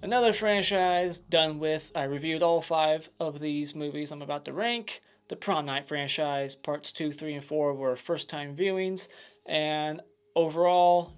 another franchise done with. I reviewed all 5 of these movies I'm about to rank. The Prom Night franchise, parts 2, 3, and 4 were first time viewings, and overall,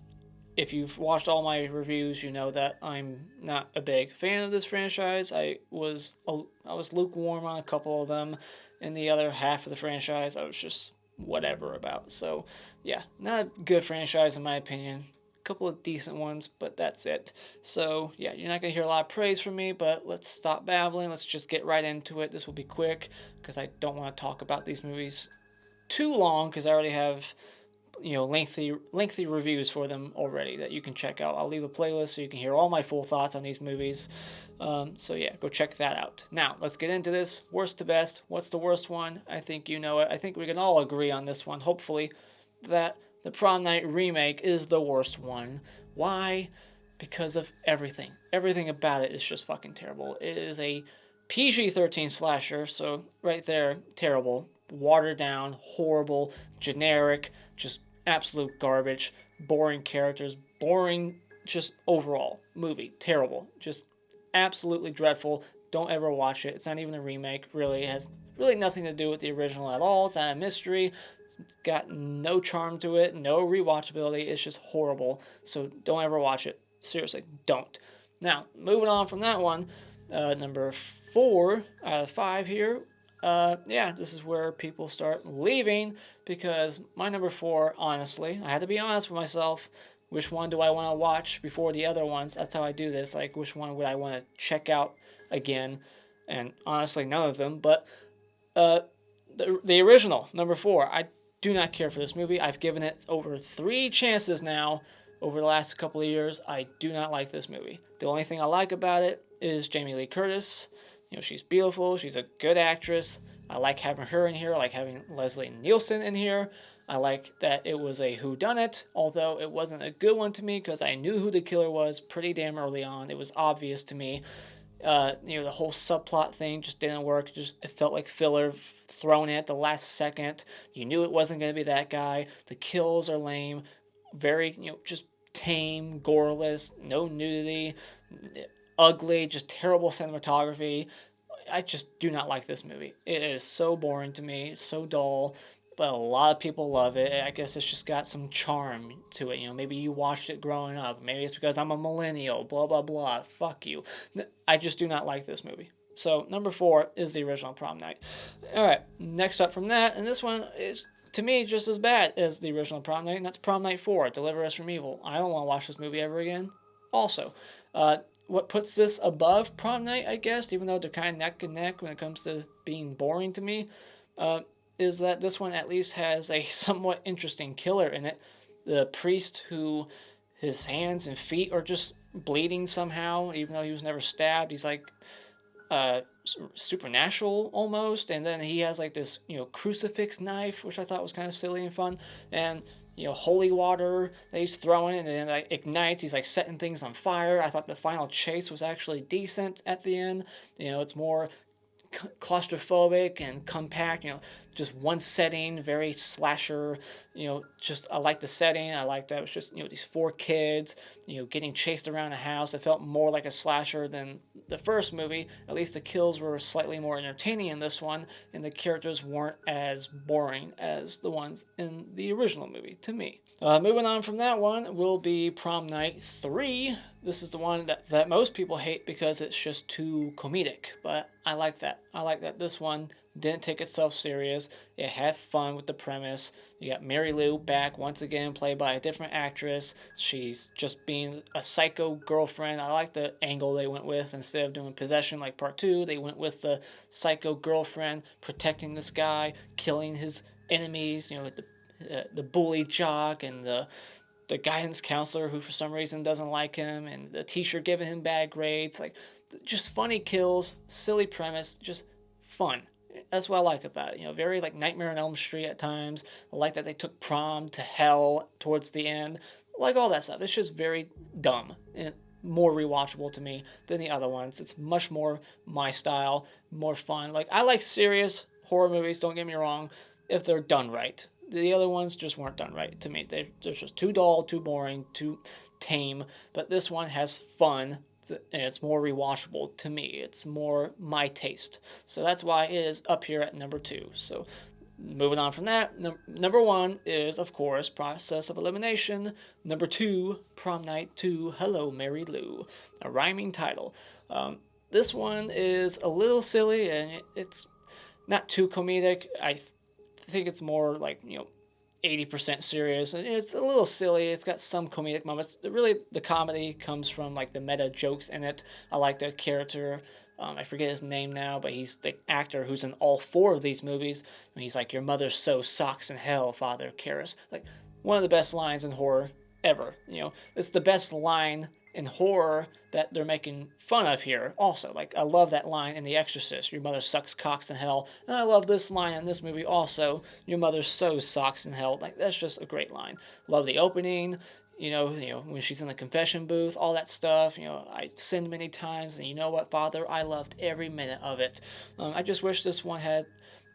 if you've watched all my reviews, you know that I'm not a big fan of this franchise. I was lukewarm on a couple of them, and the other half of the franchise I was just whatever about. So yeah, not a good franchise in my opinion. A couple of decent ones, but that's it. So yeah, you're not gonna hear a lot of praise from me, but let's stop babbling. Let's just get right into it. This will be quick because I don't want to talk about these movies too long because I already have lengthy reviews for them already that you can check out. I'll leave a playlist so you can hear all my full thoughts on these movies. So yeah, go check that out. Now let's get into this. Worst to best. What's the worst one? I think you know it. I think we can all agree on this one. Hopefully, that the Prom Night remake is the worst one. Why? Because of everything. Everything about it is just fucking terrible. It is a PG-13 slasher, so right there, terrible. Watered down, horrible, generic, just absolute garbage, boring characters, boring just overall movie, terrible, just absolutely dreadful. Don't ever watch it. It's not even a remake, really. It has really nothing to do with the original at all. It's not a mystery. It's got no charm to it, no rewatchability. It's just horrible. So don't ever watch it. Seriously, don't. Now, moving on from that one, number 4 out of 5 here. Yeah, this is where people start leaving because my number 4, honestly, I had to be honest with myself. Which one do I want to watch before the other ones? That's how I do this. Like, which one would I want to check out again? And honestly, none of them. But the original, number 4, I do not care for this movie. I've given it over 3 chances now over the last couple of years. I do not like this movie. The only thing I like about it is Jamie Lee Curtis. She's beautiful. She's a good actress. I like having her in here. I like having Leslie Nielsen in here. I like that it was a whodunit, although it wasn't a good one to me because I knew who the killer was pretty damn early on. It was obvious to me. The whole subplot thing just didn't work. It felt like filler thrown in at the last second. You knew it wasn't going to be that guy. The kills are lame. Very, just tame, goreless, no nudity, ugly, just terrible cinematography. I just do not like this movie. It is so boring to me, so dull, but a lot of people love it. I guess it's just got some charm to it. Maybe you watched it growing up. Maybe it's because I'm a millennial, blah, blah, blah. Fuck you. I just do not like this movie. So, number 4 is the original Prom Night. Alright, next up from that, and this one is, to me, just as bad as the original Prom Night, and that's Prom Night 4, Deliver Us from Evil. I don't want to watch this movie ever again. Also, what puts this above Prom Night, I guess, even though they're kind of neck and neck when it comes to being boring to me, is that this one at least has a somewhat interesting killer in it. The priest who his hands and feet are just bleeding somehow, even though he was never stabbed. He's like supernatural almost, and then he has like this crucifix knife, which I thought was kind of silly and fun, and holy water that he's throwing, and then like ignites. He's like setting things on fire. I thought the final chase was actually decent at the end. It's more claustrophobic and compact. Just one setting, very slasher. Just I like the setting. I like that it was just these 4 kids, getting chased around a house. It felt more like a slasher than the first movie. At least the kills were slightly more entertaining in this one, and the characters weren't as boring as the ones in the original movie to me. Moving on from that one will be Prom Night 3. This is the one that most people hate because it's just too comedic, but I like that. I like that this one didn't take itself serious. It had fun with the premise. You got Mary Lou back once again, played by a different actress. She's just being a psycho girlfriend. I like the angle they went with. Instead of doing possession like part 2, they went with the psycho girlfriend protecting this guy, killing his enemies, the bully jock and the guidance counselor who for some reason doesn't like him, and the teacher giving him bad grades. Like, just funny kills, silly premise, just fun. That's what I like about it. Very like Nightmare on Elm Street at times. I like that they took prom to hell towards the end. I like all that stuff. It's just very dumb and more rewatchable to me than the other ones. It's much more my style, more fun. Like, I like serious horror movies, don't get me wrong, if they're done right. The other ones just weren't done right to me. They're just too dull, too boring, too tame. But this one has fun, and it's more rewatchable to me. It's more my taste. So that's why it is up here at number 2. So moving on from that, number 1 is, of course, Process of Elimination. Number 2, Prom Night 2, Hello, Mary Lou. A rhyming title. This one is a little silly, and it's not too comedic. I think it's more like, 80% serious, and it's a little silly. It's got some comedic moments. Really, the comedy comes from like the meta jokes in it. I like the character. I forget his name now, but he's the actor who's in all 4 of these movies. And he's like, "Your mother sews socks in hell, Father Karras." Like, one of the best lines in horror ever. It's the best line in horror that they're making fun of here also. Like, I love that line in The Exorcist, "Your mother sucks cocks in hell." And I love this line in this movie also, "Your mother sews socks in hell." Like, that's just a great line. Love the opening, when she's in the confession booth, all that stuff. I sinned many times, and you know what, Father? I loved every minute of it. I just wish this one had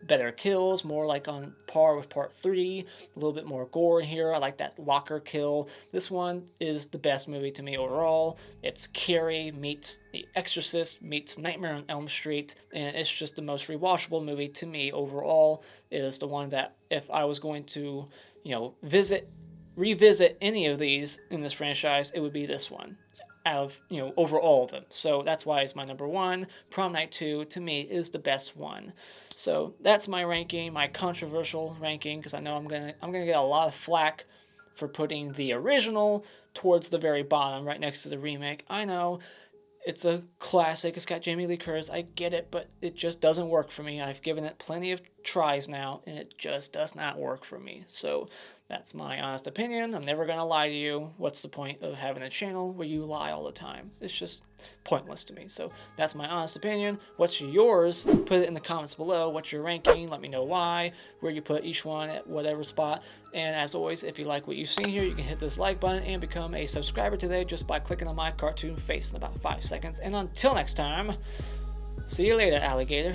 better kills, more like on par with part 3, a little bit more gore in here. I like that locker kill. This one is the best movie to me overall. It's Carrie meets The Exorcist meets Nightmare on Elm Street, and it's just the most rewatchable movie to me overall. It is the one that if I was going to, revisit any of these in this franchise, it would be this one out of, over all of them. So that's why it's my number 1. Prom Night 2, to me, is the best one. So that's my ranking, my controversial ranking, because I know I'm gonna get a lot of flack for putting the original towards the very bottom, right next to the remake. I know it's a classic. It's got Jamie Lee Curtis. I get it, but it just doesn't work for me. I've given it plenty of tries now, and it just does not work for me. So that's my honest opinion. I'm never going to lie to you. What's the point of having a channel where you lie all the time? It's just pointless to me. So that's my honest opinion. What's yours? Put it in the comments below. What's your ranking? Let me know why, where you put each one at whatever spot. And as always, if you like what you've seen here, you can hit this like button and become a subscriber today just by clicking on my cartoon face in about 5 seconds. And until next time, see you later, alligator.